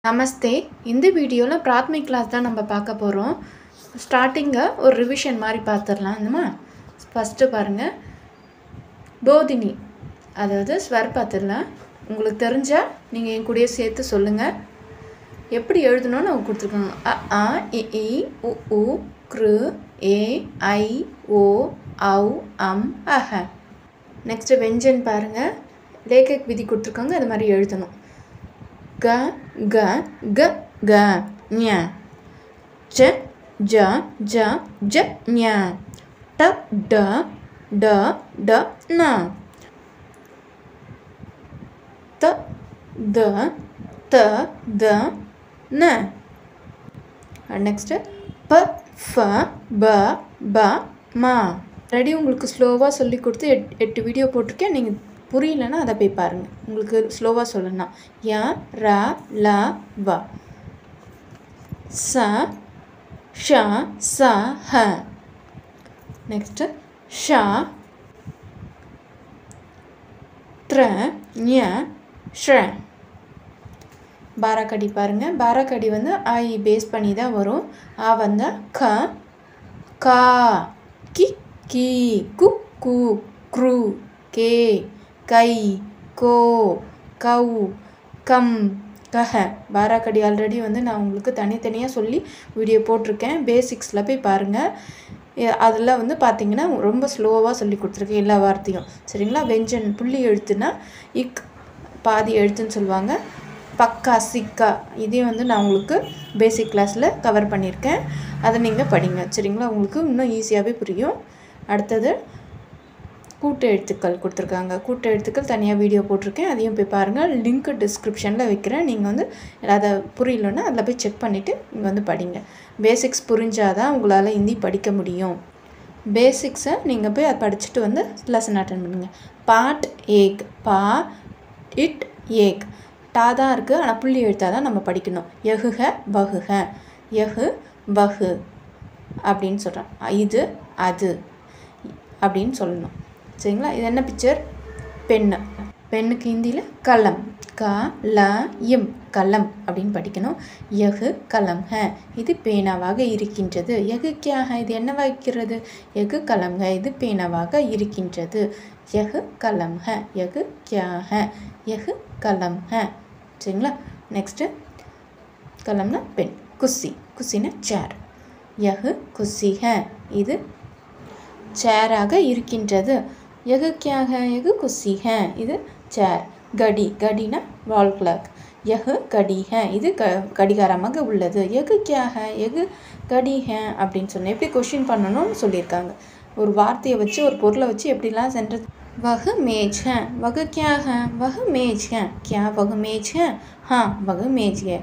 நமஸ்தே. இந்த வீடியோவில் பிராத்மிக் கிளாஸ் தான் நம்ம பார்க்க போகிறோம். ஸ்டார்டிங்கை ஒரு ரிவிஷன் மாதிரி பார்த்துடலாம். இந்தமா ஃபஸ்ட்டு பாருங்கள், போதினி, அதாவது ஸ்வர் பார்த்துடலாம். உங்களுக்கு தெரிஞ்சால் நீங்கள் என் கூடயே சேர்த்து சொல்லுங்கள். எப்படி எழுதணும்னு அவங்க கொடுத்துருக்காங்க. அ ஆ இ ஈ உ உ க்ரு ஏ ஐ ஓ ஔ அம் அஹ. நெக்ஸ்ட்டு வெஞ்சன் பாருங்கள், லேக்கக் விதி கொடுத்துருக்காங்க, அது மாதிரி எழுதணும். க க க க ஞ, ஜ ஜ ஜ ஜ ஞ, ட ட ட ட ந, த த த த ந. நெக்ஸ்ட்டு ப ஃப ப ப ம. ரெடி, உங்களுக்கு ஸ்லோவாக சொல்லி கொடுத்து 8 வீடியோ போட்டிருக்கேன். நீங்கள் புரியலன்னா அதை போய் பாருங்கள். உங்களுக்கு ஸ்லோவாக சொல்லணும். ய ர ல வ, ச ஷ ச ஹ. நெக்ஸ்ட்டு ஷ த்ர ஞ ஷ்ர. பாராக்கடி பாருங்கள். பாராக்கடி வந்து ஐ பேஸ் பண்ணி தான் வரும். ஆ வந்து க கா கி கி கு கு க்ரு கே கை கோ கௌ கம் கஹ. பாராக்கடி ஆல்ரெடி வந்து நான் உங்களுக்கு தனித்தனியாக சொல்லி வீடியோ போட்டிருக்கேன். பேசிக்ஸில் போய் பாருங்கள். அதில் வந்து பார்த்திங்கன்னா ரொம்ப ஸ்லோவாக சொல்லி கொடுத்துருக்கேன் எல்லா வார்த்தையும். சரிங்களா? வெஞ்சன் புள்ளி எழுத்துனா இக் பாதி எழுத்துன்னு சொல்லுவாங்க. பக்கா சிக்கா இதையும் வந்து நான் உங்களுக்கு பேசிக் கிளாஸில் கவர் பண்ணியிருக்கேன். அதை நீங்கள் படிங்க. சரிங்களா? உங்களுக்கு இன்னும் ஈஸியாகவே புரியும். அடுத்தது கூட்டு எழுத்துக்கள் கொடுத்துருக்காங்க. கூட்டு எழுத்துக்கள் தனியாக வீடியோ போட்டிருக்கேன், அதையும் போய் பாருங்கள். லிங்க்கு டிஸ்கிரிப்ஷனில் வைக்கிறேன். நீங்கள் வந்து அதை புரியலன்னா அதில் போய் செக் பண்ணிவிட்டு நீங்கள் வந்து படிங்க. பேசிக்ஸ் புரிஞ்சாதான் உங்களால் ஹிந்தி படிக்க முடியும். பேசிக்ஸை நீங்கள் போய் அதை படிச்சுட்டு வந்து லெசன் அட்டன் பண்ணுங்கள். பாட் ஏக், பா இட் ஏக், டா தான் இருக்குது, ஆனால் புள்ளி எழுத்தாக தான் நம்ம படிக்கணும். யகுக வகுக, யகு வகு அப்படின்னு சொல்கிறேன். இது அது அப்படின்னு சொல்லணும். சரிங்களா? இது என்ன பிக்சர்? பெண்ணு. பெண்ணுக்கு ஹிந்தியில் கலம், க ல இம், கலம் அப்படின்னு படிக்கணும். யகு கலம் ஹ, இது பேனாவாக இருக்கின்றது. யகு கியா ஹ, இது என்னவாக இருக்கிறது? யகு கலம் ஹ, இது பேனாவாக இருக்கின்றது. யகு கலம் ஹ, யகு கியா ஹ, யகு கலம் ஹ. சரிங்களா? நெக்ஸ்ட்டு கலம்னா பெண். குஸ்ஸி, குஸ்ஸினா சேர். யகு குஸ்ஸி ஹ, இது சேராக இருக்கின்றது. யகு கியா ஹ, யகு குஸ்ஸி ஹ, இது சேர். கடி, கடினா வால் கிளாக். யகு கடி ஹ, இது கடிகாரமாக உள்ளது. யகு கியா ஹ, யகு கடி ஹ அப்படின்னு சொன்னேன். எப்படி கொஷின் பண்ணணும்னு சொல்லியிருக்காங்க. ஒரு வார்த்தையை வச்சு ஒரு பொருளை வச்சு எப்படிலாம் சென்றது. வகு மேஜ் ஹ, வகு கியா ஹ, வகு மேஜ் ஹ, கியா வகு மேஜ் ஹ, ஹா வகு மேஜ் ஹ.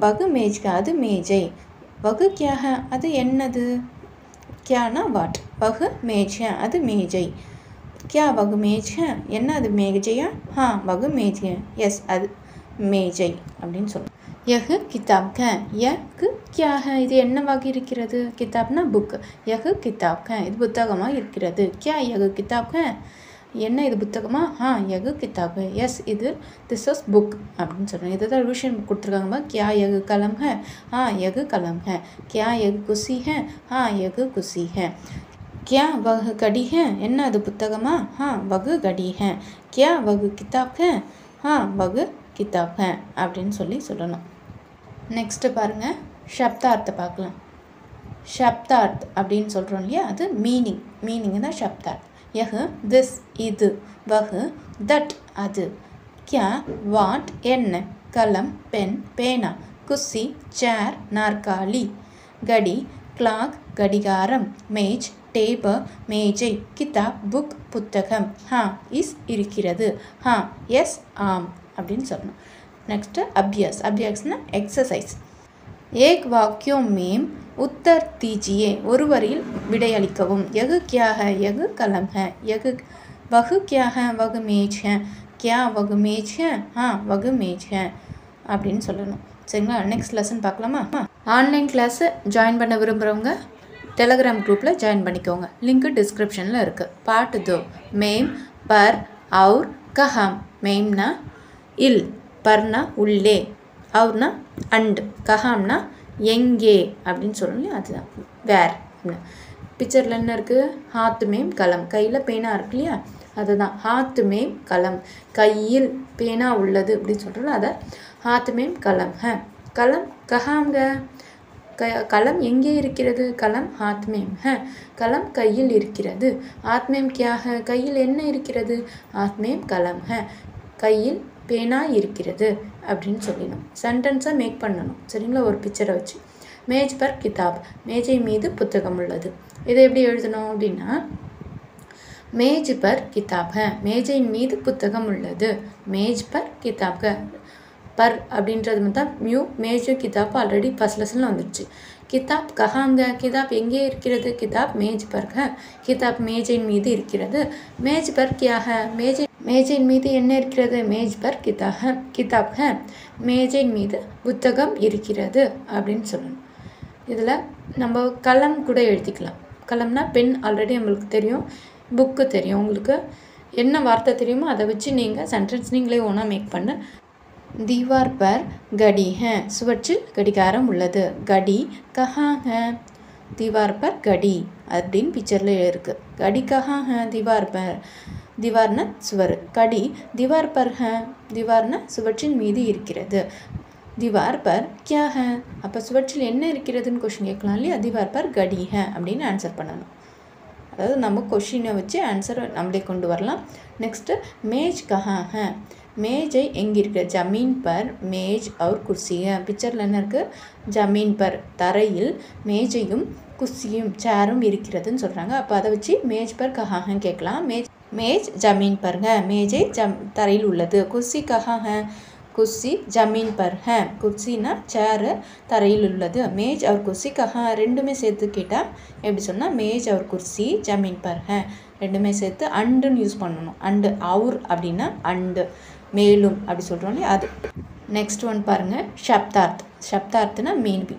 வகு மேஜ் ஹ, அது மேஜை. வகு கியா ஹ, அது என்னது? கியானா வாட். வகு மேஜ் ஹ, அது மேஜை. கியா வகு மேஜ் ஹ, என்ன அது மேஜையா? ஹா வகு மேஜ் ஹ, எஸ் அது மேஜை அப்படின்னு சொல்லணும். யகு கிதாப் ஹ, யகு கியா ஹ, இது என்னவாக இருக்கிறது? கிதாப்னா புக். யகு கிதாப் ஹ, இது புத்தகமாக இருக்கிறது. கியா யகு கிதாப் ஹ, என்ன இது புத்தகமா? ஹா யகு கிதாப் ஹ, எஸ் இது திஸ் இஸ் புக் அப்படின்னு சொல்லணும். இதை தான் ரிவிஷன் கொடுத்துருக்காங்கம்மா. கியா யகு கலம் ஹ, ஹா யகு கலம் ஹ. கியா யகு குஸ்ஸி ஹ, ஹா யகு குஸ்ஸி ஹ. கியா வகு கடி ஹ, என்ன அது புத்தகமா? ஹா வகு கடி ஹ. கியா வகு கிதாப் ஹ, ஹா வகு கிதாப் ஹ அப்படின்னு சொல்லணும். நெக்ஸ்ட்டு பாருங்கள், ஷப்தார்த்தை பார்க்கலாம். ஷப்தார்த் அப்படின்னு சொல்கிறோம் இல்லையா, அது மீனிங். மீனிங் தான் ஷப்தார்த். யகு திஸ், இது. வகு தட், அது. கியா வாட், என்ன. கலம் பென், பேனா. குஸ்ஸி சேர், நாற்காலி. கடி கிளாக், கடிகாரம். மேஜ் டேபிள், மேஜை. கிதாப் புக், புத்தகம். ஹா இஸ் இருக்கிறது. ஹா எஸ் ஆம் அப்படின்னு சொல்லணும். நெக்ஸ்ட்டு அபியாஸ். அபியாஸ்னா எக்ஸசைஸ். ஏக் வாக்கியம் மேம் உத்தர் தீஜியே, ஒரு வரியில் விடையளிக்கவும். யகு கியா ஹ, யகு கலம் ஹ. யகு வகு கியா ஹ, வகு மேஜ் ஹ. கியா வகு மேஜ் ஹ, ஹா வகு மேஜ் ஹ அப்படின்னு சொல்லணும். சரிங்களா? நெக்ஸ்ட் லெசன் பார்க்கலாமா? ஆன்லைன் கிளாஸு ஜாயின் பண்ண விரும்புகிறவங்க டெலகிராம் குரூப்பில் ஜாயின் பண்ணிக்கோங்க. லிங்க்கு டிஸ்கிரிப்ஷனில் இருக்குது. பார்ட் 2 மேம் பர் அவுர் கஹம். மேம்னா இல், பர்னா உள்ளே, அவர்னா அண்ட், கஹாம்னா எங்கே அப்படின்னு சொல்லணும். அதுதான் வேர். பிக்சரில் என்ன இருக்குது? ஹாத் மேம் கலம், கையில் பேனா இருக்கு இல்லையா, அதுதான் ஹாத் மேம் கலம், கையில் பேனா உள்ளது அப்படின்னு சொல்கிறோம். அதை ஹாத் மேம் கலம் ஹ. கலம் கஹாங்க, கலம் எங்கே இருக்கிறது? கலம் ஹாத் மேம் ஹ, கலம் கையில் இருக்கிறது. ஹாத் மேம் கியா ஹ, கையில் என்ன இருக்கிறது? ஹாத் மேம் கலம் ஹ, கையில் பேனா இருக்கிறது அப்படின்னு சொல்லணும். சென்டென்ஸை மேக் பண்ணணும் சரிங்களா, ஒரு பிக்சரை வச்சு. மேஜ் பர் கிதாப், மேஜை மீது புத்தகம் உள்ளது. இதை எப்படி எழுதணும் அப்படின்னா, மேஜ் பர் கிதாப் ஹ, மேஜையின் மீது புத்தகம் உள்ளது. மேஜ் பர் கிதாப் ஹ, பர் அப்படின்றது மட்டும் மியூ மேஜு கிதாப் ஆல்ரெடி ஃபர்ஸ்ட் லெசனில் வந்துடுச்சு. கிதாப் கஹாங்க, கிதாப் எங்கே இருக்கிறது? கிதாப் மேஜ் பர் ஹ, கிதாப் மேஜையின் மீது இருக்கிறது. மேஜ் பர் கியா ஹ, மேஜையின் மீது என்ன இருக்கிறது? மேஜ் பர் கிதாப் ஹ, மேஜையின் மீது புத்தகம் இருக்கிறது அப்படின்னு சொல்லணும். இதில் நம்ம கலம் கூட எழுதிக்கலாம். கலம்னா பென் ஆல்ரெடி நம்மளுக்கு தெரியும், புக்கு தெரியும். உங்களுக்கு என்ன வார்த்தை தெரியுமோ அதை வச்சு நீங்கள் சென்டென்ஸ் நீங்களே ஒன்றா மேக் பண்ண. தீவார் பர் கடி ஹ, சுவற்றில் கடிகாரம் உள்ளது. கடி கஹா ஹ, தீவார் பர் கடி அப்படின்னு பிக்சரில் இருக்குது. கடி கஹா ஹ, தீவார் பர், தீவார்னா சுவர், கடி தீவார் பர் ஹ, தீவார்னா சுவற்றின் மீது இருக்கிறது. தீவார் பர் கியா ஹ, அப்போ சுவற்றில் என்ன இருக்கிறதுன்னு கொஷின் கேட்கலாம் இல்லையா, தீவார் பர் கடி ஹ அப்படின்னு ஆன்சர் பண்ணணும். அதாவது நம்ம கொஷினை வச்சு ஆன்சர் நம்மளே கொண்டு வரலாம். நெக்ஸ்ட்டு மேஜ் கஹா ஹ, மேஜை எங்கே இருக்குது? ஜமீன் பர் மேஜ் அவர் குர்சி ஹ, பிக்சரில் என்ன இருக்குது? ஜமீன் பர் தரையில் மேஜையும் குர்சியும் சேரும் இருக்கிறதுன்னு சொல்கிறாங்க. அப்போ அதை வச்சு மேஜ் பர் கஹா ஹ கேட்கலாம். மேஜ் ஜமீன் பர் ஹ, மேஜை தரையில் உள்ளது. குர்சி கஹா ஹ, குர்சி ஜமீன் பர் ஹ, குர்சினா சேரு தரையில் உள்ளது. மேஜ் அவர் குர்சி கஹா, ரெண்டுமே சேர்த்து கேட்டால் எப்படி சொன்னால் மேஜ் அவர் குர்சி ஜமீன் பர் ஹ, ரெண்டுமே சேர்த்து அண்டுன்னு யூஸ் பண்ணணும். அண்டு அவுர் அப்படின்னா அண்டு, மேலும் அப்படி சொல்கிறோம் இல்லையா அது. நெக்ஸ்ட் ஒன் பாருங்கள், ஷப்தார்த். ஷப்தார்த்னா மீன்பி.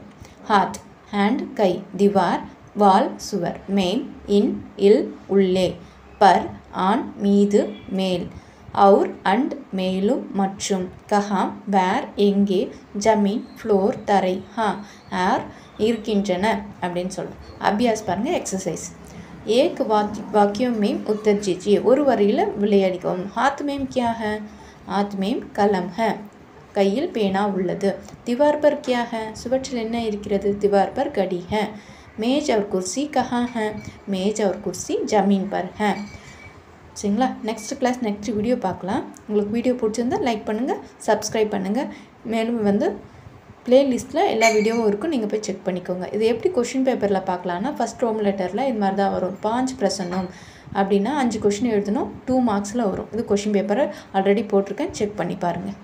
ஹாத் ஹேண்ட், கை, திவார் வால் சுவர், மேம் இன் இல் உள்ளே, பர் ஆன் மீது மேல், அவுர் அண்ட் மேலும் மற்றும், கஹாம் வேர் எங்கே, ஜமீன் ஃப்ளோர் தரை, ஹா ஆர் இருக்கின்றன அப்படின்னு சொல்லணும். அபியாஸ் பாருங்கள், எக்ஸசைஸ். ஏக் வாக்கியம் மேம் உத்தர் ஜீஜியே, ஒரு வரியில் விளையாடிக்கவும். ஹாத் மேம் கியா ஹ, ஹாத் மேம் கலம் ஹ, கையில் பேனா உள்ளது. திவார் பர் கியா ஹ, சுவற்றில் என்ன இருக்கிறது? திவார் பர் கடி ஹ. மேஜ் அவர் குர்சி கஹா ஹ, மேஜ் அவர் குர்சி ஜமீன் பர் ஹ. சரிங்களா, நெக்ஸ்ட் கிளாஸ் நெக்ஸ்ட் வீடியோ பார்க்கலாம். உங்களுக்கு வீடியோ பிடிச்சிருந்தால் லைக் பண்ணுங்கள், சப்ஸ்கிரைப் பண்ணுங்கள். மேலும் ப்ளேலிஸ்ட்டில் எல்லா வீடியோவும் இருக்கும், நீங்கள் போய் செக் பண்ணிக்கோங்க. இது எப்படி கொஷின் பேப்பரில் பார்க்கலான்னா, ஃபஸ்ட் ரோம் லெட்டரில் இது மாதிரி தான் வரும். 5 பிரசன்னம் அப்படின்னா 5 கொஷின் எழுதணும், 2 மார்க்ஸில் வரும். இது கொஷின் பேப்பரை ஆல்ரெடி போட்டிருக்கேன், செக் பண்ணி பாருங்கள்.